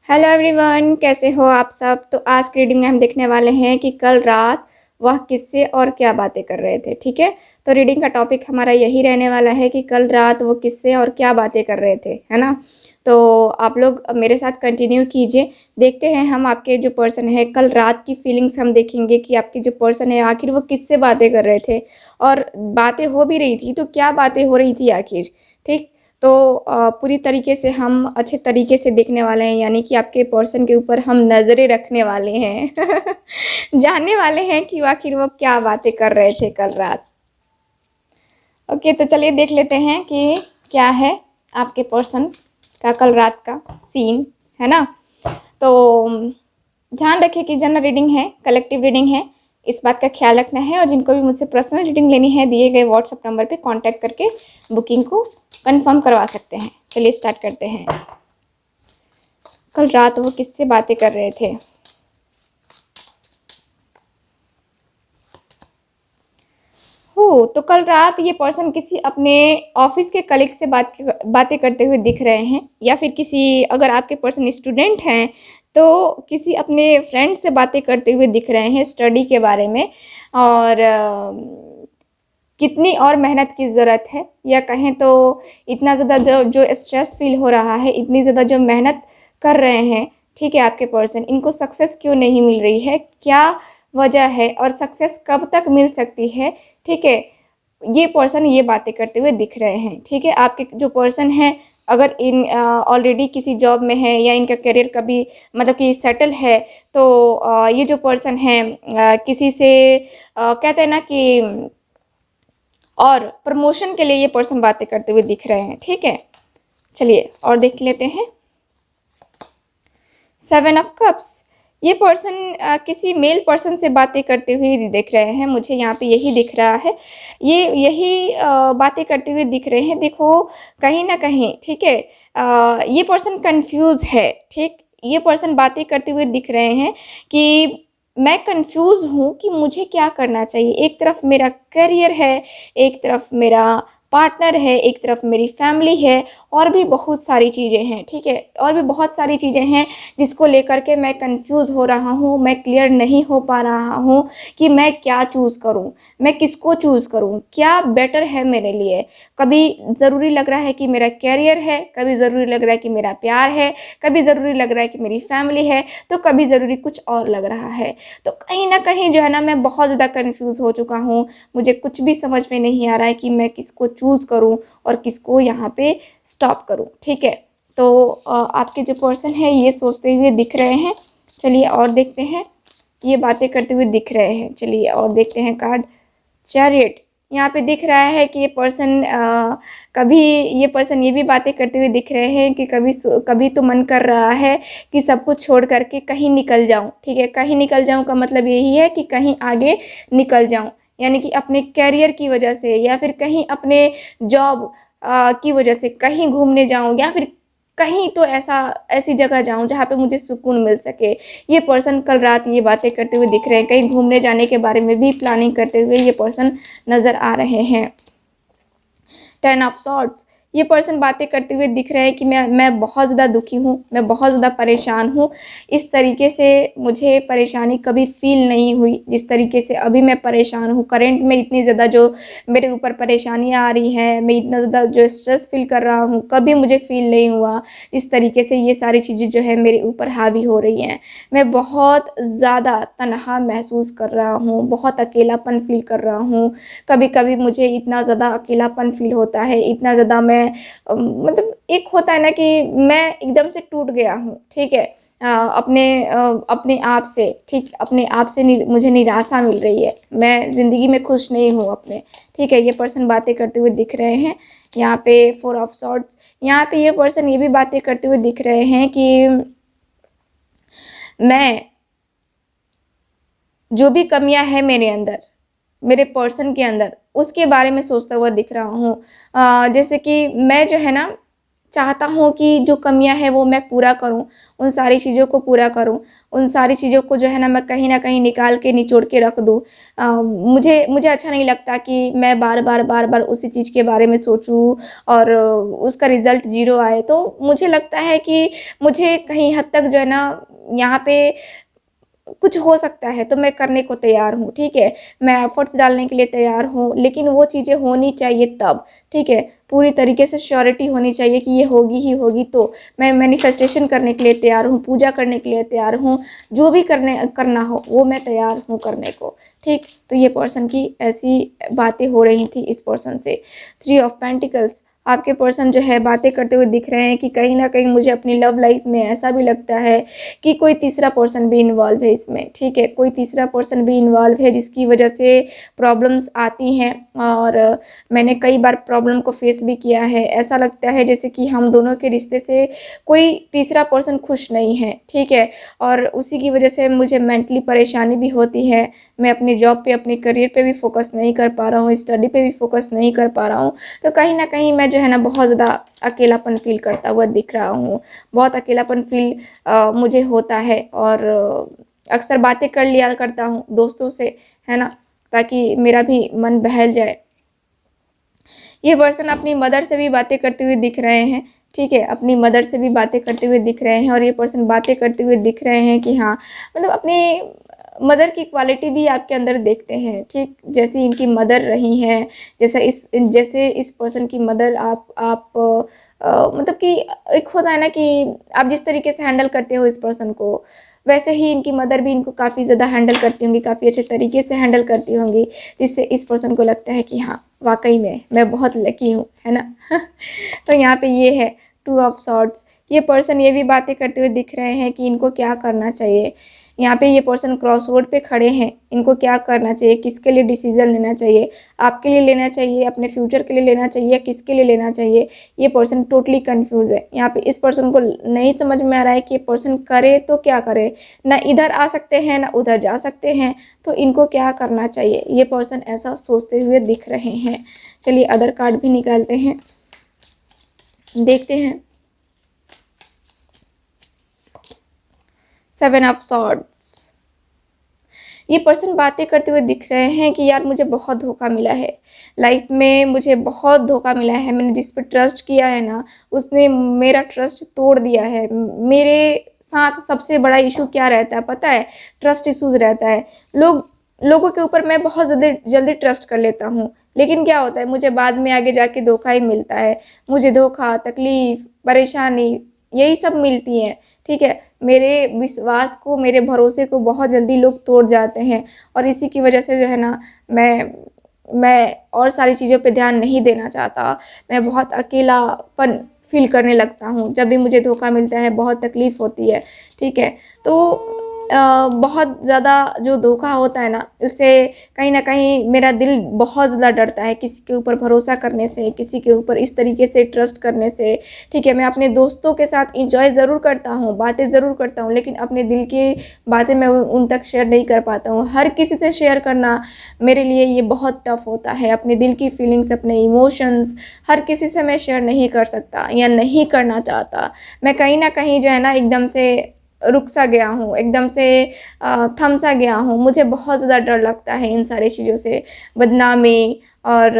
Hello everyone, कैसे हो आप सब। तो आज की रीडिंग में हम देखने वाले हैं कि कल रात वह किससे और क्या बातें कर रहे थे। ठीक है, तो रीडिंग का टॉपिक हमारा यही रहने वाला है कि कल रात वो किससे और क्या बातें कर रहे थे, है ना। तो आप लोग मेरे साथ कंटिन्यू कीजिए। देखते हैं हम आपके जो पर्सन है, कल रात की फीलिंग्स हम देखेंगे कि आपके जो पर्सन है आखिर वो किससे बातें कर रहे थे, और बातें हो भी रही थी तो क्या बातें हो रही थी आखिर। ठीक, तो पूरी तरीके से हम अच्छे तरीके से देखने वाले हैं, यानी कि आपके पर्सन के ऊपर हम नज़रें रखने वाले हैं जानने वाले हैं कि आखिर वो क्या बातें कर रहे थे कल रात। ओके, तो चलिए देख लेते हैं कि क्या है आपके पर्सन का कल रात का सीन, है ना। तो ध्यान रखिए कि जनरल रीडिंग है, कलेक्टिव रीडिंग है, इस बात का ख्याल रखना है। और जिनको भी मुझसे पर्सनल रीडिंग लेनी है, दिए गए व्हाट्सएप नंबर पे कांटेक्ट करके बुकिंग को कंफर्म करवा सकते हैं। चलिए स्टार्ट करते हैं। कल रात वो किससे बातें कर रहे थे। हो तो कल रात ये पर्सन किसी अपने ऑफिस के कलीग से बातें करते हुए दिख रहे हैं, या फिर किसी, अगर आपके पर्सन स्टूडेंट हैं तो किसी अपने फ्रेंड से बातें करते हुए दिख रहे हैं स्टडी के बारे में। और कितनी और मेहनत की ज़रूरत है, या कहें तो इतना ज़्यादा जो जो स्ट्रेस फील हो रहा है, इतनी ज़्यादा जो मेहनत कर रहे हैं, ठीक है, आपके पर्सन, इनको सक्सेस क्यों नहीं मिल रही है, क्या वजह है, और सक्सेस कब तक मिल सकती है। ठीक है, ये पर्सन ये बातें करते हुए दिख रहे हैं। ठीक है, आपके जो पर्सन है, अगर इन ऑलरेडी किसी जॉब में है या इनका करियर कभी मतलब कि सेटल है, तो ये जो पर्सन है किसी से कहते हैं ना कि, और प्रमोशन के लिए ये पर्सन बातें करते हुए दिख रहे हैं। ठीक है, चलिए और देख लेते हैं। 7 ऑफ कप्स, ये पर्सन किसी मेल पर्सन से बातें करते हुए दिख रहे हैं, मुझे यहाँ पे यही दिख रहा है। ये यही बातें करते हुए दिख रहे हैं। देखो कहीं ना कहीं, ठीक है, ये पर्सन कंफ्यूज है। ठीक, ये पर्सन बातें करते हुए दिख रहे हैं कि मैं कंफ्यूज हूँ कि मुझे क्या करना चाहिए। एक तरफ मेरा करियर है, एक तरफ मेरा पार्टनर है, एक तरफ मेरी फैमिली है, और भी बहुत सारी चीज़ें हैं। ठीक है, और भी बहुत सारी चीज़ें हैं जिसको लेकर के मैं कंफ्यूज हो रहा हूँ, मैं क्लियर नहीं हो पा रहा हूँ कि मैं क्या चूज़ करूँ, मैं किसको चूज़ करूँ, क्या बेटर है मेरे लिए। कभी ज़रूरी लग रहा है कि मेरा कैरियर है, कभी ज़रूरी लग रहा है कि मेरा प्यार है, कभी ज़रूरी लग रहा है कि मेरी फैमिली है, तो कभी ज़रूरी कुछ और लग रहा है। तो कहीं ना कहीं जो है ना, मैं बहुत ज़्यादा कंफ्यूज हो चुका हूँ। मुझे कुछ भी समझ में नहीं आ रहा है कि मैं किसको चूज़ करूँ और किसको यहाँ पे स्टॉप करूँ। ठीक है, तो आपके जो पर्सन है ये सोचते हुए दिख रहे हैं। चलिए और देखते हैं, ये बातें करते हुए दिख रहे हैं। चलिए और देखते हैं कार्ड चैरियट। यहाँ पे दिख रहा है कि ये पर्सन कभी, ये पर्सन ये भी बातें करते हुए दिख रहे हैं कि कभी कभी तो मन कर रहा है कि सब कुछ छोड़ करके कहीं निकल जाऊँ। ठीक है, कहीं निकल जाऊँ का मतलब यही है कि कहीं आगे निकल जाऊँ, यानी कि अपने कैरियर की वजह से, या फिर कहीं अपने जॉब की वजह से कहीं घूमने जाऊँ, या फिर कहीं तो ऐसा ऐसी जगह जाऊँ जहाँ पे मुझे सुकून मिल सके। ये पर्सन कल रात ये बातें करते हुए दिख रहे हैं, कहीं घूमने जाने के बारे में भी प्लानिंग करते हुए ये पर्सन नज़र आ रहे हैं। 10 ऑफ सॉर्ड्स, ये पर्सन बातें करते हुए दिख रहे हैं कि मैं बहुत ज़्यादा दुखी हूँ, मैं बहुत ज़्यादा परेशान हूँ। इस तरीके से मुझे परेशानी कभी फील नहीं हुई जिस तरीके से अभी मैं परेशान हूँ। करेंट में इतनी ज़्यादा जो मेरे ऊपर परेशानियाँ आ रही हैं, मैं इतना ज़्यादा जो स्ट्रेस फील कर रहा हूँ, कभी मुझे फील नहीं हुआ। इस तरीके से ये सारी चीज़ें जो है मेरे ऊपर हावी हो रही हैं। मैं बहुत ज़्यादा तनहा महसूस कर रहा हूँ, बहुत अकेलापन फील कर रहा हूँ। कभी कभी मुझे इतना ज़्यादा अकेलापन फील होता है, इतना ज़्यादा मैं मतलब एक होता है ना कि मैं एकदम से टूट गया हूँ। ठीक है, अपने आप से, ठीक, अपने आप से मुझे निराशा मिल रही है, मैं ज़िंदगी में खुश नहीं हूँ अपने। ठीक है, ये पर्सन बातें करते हुए दिख रहे हैं। यहाँ पे 4 ऑफ सॉर्ड्स, यहाँ पे ये पर्सन ये भी बातें करते हुए दिख रहे हैं कि मैं, जो भी कमियां है मेरे अंदर, मेरे पर्सन के अंदर, उसके बारे में सोचता हुआ दिख रहा हूँ। जैसे कि मैं जो है ना, चाहता हूँ कि जो कमियाँ हैं वो मैं पूरा करूँ, उन सारी चीज़ों को पूरा करूँ, उन सारी चीज़ों को जो है ना मैं कहीं न कहीं निकाल के निचोड़ के रख दूँ। मुझे मुझे अच्छा नहीं लगता कि मैं बार-बार उसी चीज़ के बारे में सोचूँ और उसका रिज़ल्ट ज़ीरो आए। तो मुझे लगता है कि मुझे कहीं हद तक जो है ना यहाँ पे कुछ हो सकता है तो मैं करने को तैयार हूँ, ठीक है? मैं एफ़र्ट्स डालने के लिए तैयार हूँ, लेकिन वो चीज़ें होनी चाहिए तब, ठीक है? पूरी तरीके से श्योरिटी होनी चाहिए कि ये होगी ही होगी तो। मैं मैनिफेस्टेशन करने के लिए तैयार हूँ, पूजा करने के लिए तैयार हूँ, जो भी करना हो वो मैं तैयार हूँ करने को, ठीक? तो ये पर्सन की ऐसी बातें हो रही थी इस पर्सन से। 3 ऑफ पेंटिकल्स, आपके पर्सन जो है बातें करते हुए दिख रहे हैं कि कहीं न कहीं मुझे अपनी लव लाइफ़ में ऐसा भी लगता है कि कोई तीसरा पर्सन भी इन्वॉल्व है इसमें, ठीक है? कोई तीसरा पर्सन भी इन्वॉल्व है जिसकी वजह से प्रॉब्लम्स आती हैं और मैंने कई बार प्रॉब्लम को फेस भी किया है। ऐसा लगता है जैसे कि हम दोनों के रिश्ते से कोई तीसरा पर्सन खुश नहीं है, ठीक है? और उसी की वजह से मुझे मेंटली परेशानी भी होती है। मैं अपनी जॉब पे, अपने करियर पे भी फ़ोकस नहीं कर पा रहा हूँ, स्टडी पे भी फ़ोकस नहीं कर पा रहा हूँ। तो कहीं न कहीं मैं जो है ना बहुत ज़्यादा अकेलापन फ़ील करता हुआ दिख रहा हूँ। बहुत अकेलापन फ़ील मुझे होता है और अक्सर बातें कर लिया करता हूँ दोस्तों से, है ना? ताकि मेरा भी मन बहल जाए। ये पर्सन अपनी मदर से भी बातें करते हुए दिख रहे हैं, ठीक है? अपनी मदर से भी बातें करते हुए दिख रहे हैं और ये पर्सन बातें करते हुए दिख रहे हैं कि हाँ, मतलब अपनी मदर की क्वालिटी भी आपके अंदर देखते हैं, ठीक? जैसी इनकी मदर रही हैं, जैसे इस पर्सन की मदर आप मतलब कि एक होता है ना कि आप जिस तरीके से हैंडल करते हो इस पर्सन को, वैसे ही इनकी मदर भी इनको काफ़ी ज़्यादा हैंडल करती होंगी, काफ़ी अच्छे तरीके से हैंडल करती होंगी, जिससे इस पर्सन को लगता है कि हाँ, वाक़ई में मैं बहुत लकी हूँ, है ना? तो यहाँ पे ये है 2 ऑफ सॉर्ड्स। ये पर्सन ये भी बातें करते हुए दिख रहे हैं कि इनको क्या करना चाहिए। यहाँ पे ये पर्सन क्रॉसरोड पे खड़े हैं, इनको क्या करना चाहिए, किसके लिए डिसीज़न लेना चाहिए, आपके लिए लेना चाहिए, अपने फ्यूचर के लिए लेना चाहिए या किसके लिए लेना चाहिए। ये पर्सन टोटली कन्फ्यूज़ है। यहाँ पे इस पर्सन को नहीं समझ में आ रहा है कि ये पर्सन करे तो क्या करे? ना इधर आ सकते हैं, ना उधर जा सकते हैं, तो इनको क्या करना चाहिए? ये पर्सन ऐसा सोचते हुए दिख रहे हैं। चलिए अदर कार्ड भी निकालते हैं, देखते हैं। 7 ऑफ सॉर्ड्स। ये पर्सन बातें करते हुए दिख रहे हैं कि यार मुझे बहुत धोखा मिला है। लाइफ में मुझे बहुत धोखा मिला है। मैंने जिस पे ट्रस्ट किया है ना, उसने मेरा ट्रस्ट तोड़ दिया है। मेरे साथ सबसे बड़ा इश्यू क्या रहता है पता है? ट्रस्ट इश्यूज़ रहता है। लोगों के ऊपर मैं बहुत जल्दी ट्रस्ट कर लेता हूँ। लेकिन क्या होता है मुझे बाद में आगे जाके धोखा ही मिलता है। मुझे धोखा, तकलीफ़, परेशानी यही सब मिलती हैं, ठीक है? मेरे विश्वास को, मेरे भरोसे को बहुत जल्दी लोग तोड़ जाते हैं और इसी की वजह से जो है ना मैं और सारी चीज़ों पे ध्यान नहीं देना चाहता। मैं बहुत अकेलापन फ़ील करने लगता हूँ। जब भी मुझे धोखा मिलता है बहुत तकलीफ़ होती है, ठीक है? तो बहुत ज़्यादा जो धोखा होता है ना, उससे कहीं न कहीं मेरा दिल बहुत ज़्यादा डरता है किसी के ऊपर भरोसा करने से, किसी के ऊपर इस तरीके से ट्रस्ट करने से, ठीक है? मैं अपने दोस्तों के साथ एन्जॉय ज़रूर करता हूँ, बातें ज़रूर करता हूँ, लेकिन अपने दिल की बातें मैं उन तक शेयर नहीं कर पाता हूँ। हर किसी से शेयर करना मेरे लिए ये बहुत टफ़ होता है। अपने दिल की फीलिंग्स, अपने इमोशंस हर किसी से मैं शेयर नहीं कर सकता या नहीं करना चाहता। मैं कहीं न कहीं जो है ना एकदम से रुक सा गया हूँ, एकदम से थम सा गया हूँ। मुझे बहुत ज़्यादा डर लगता है इन सारी चीज़ों से, बदनामी और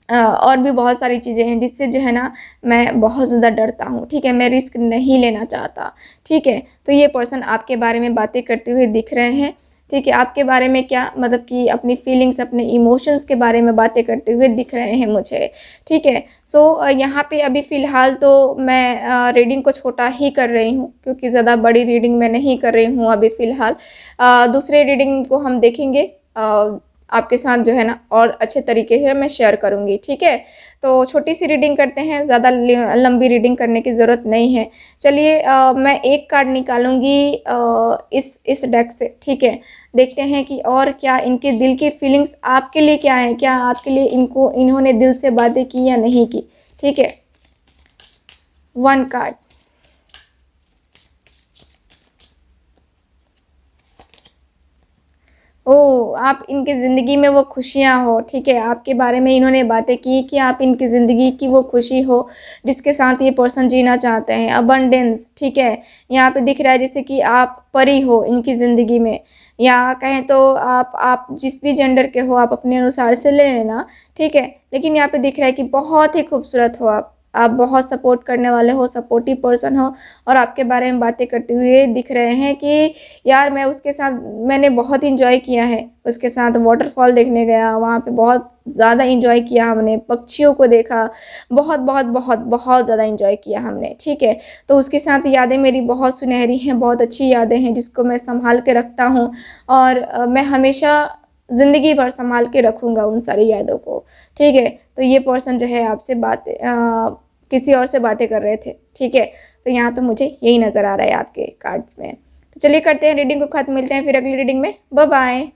और भी बहुत सारी चीज़ें हैं जिससे जो है ना मैं बहुत ज़्यादा डरता हूँ, ठीक है? मैं रिस्क नहीं लेना चाहता, ठीक है? तो ये पर्सन आपके बारे में बातें करते हुए दिख रहे हैं, ठीक है? आपके बारे में क्या मतलब कि अपनी फीलिंग्स, अपने इमोशंस के बारे में बातें करते हुए दिख रहे हैं मुझे, ठीक है? सो यहाँ पे अभी फ़िलहाल तो मैं रीडिंग को छोटा ही कर रही हूँ क्योंकि ज़्यादा बड़ी रीडिंग मैं नहीं कर रही हूँ अभी फ़िलहाल। दूसरे रीडिंग को हम देखेंगे आपके साथ जो है ना और अच्छे तरीके से मैं शेयर करूँगी, ठीक है? तो छोटी-सी रीडिंग करते हैं, ज़्यादा लंबी रीडिंग करने की ज़रूरत नहीं है। चलिए मैं एक कार्ड निकालूँगी इस डेक से, ठीक है? देखते हैं कि और क्या इनके दिल की फीलिंग्स आपके लिए क्या है? क्या आपके लिए इन्होंने दिल से बातें की या नहीं की? ठीक है? 1 कार्ड। ओह! आप इनकी ज़िंदगी में वो खुशियाँ हो, ठीक है? आपके बारे में इन्होंने बातें की कि आप इनकी ज़िंदगी की वो खुशी हो, जिसके साथ ये पर्सन जीना चाहते हैं। अबंडेंस, ठीक है? यहाँ पे दिख रहा है जैसे कि आप परी हो इनकी ज़िंदगी में, या कहें तो आप जिस भी जेंडर के हो, आप अपने अनुसार से ले लेना, ठीक है? लेकिन यहाँ पे दिख रहा है कि बहुत ही खूबसूरत हो आप। आप बहुत सपोर्ट करने वाले हो, सपोर्टिव पर्सन हो, और आपके बारे में बातें करते हुए दिख रहे हैं कि यार मैं उसके साथ मैंने बहुत एंजॉय किया है। उसके साथ वाटरफॉल देखने गया, वहाँ पे बहुत ज़्यादा एंजॉय किया हमने, पक्षियों को देखा, बहुत बहुत बहुत बहुत ज़्यादा एंजॉय किया हमने, ठीक है? तो उसके साथ यादें मेरी बहुत सुनहरी हैं, बहुत अच्छी यादें हैं जिसको मैं सँभाल के रखता हूँ, और मैं हमेशा ज़िंदगी भर सँभाल के रखूँगा उन सारी यादों को, ठीक है? तो ये पर्सन जो है आपसे किसी और से बातें कर रहे थे, ठीक है? तो यहाँ पे मुझे यही नज़र आ रहा है आपके कार्ड्स में। तो चलिए करते हैं रीडिंग को ख़त्म, मिलते हैं फिर अगली रीडिंग में। Bye bye.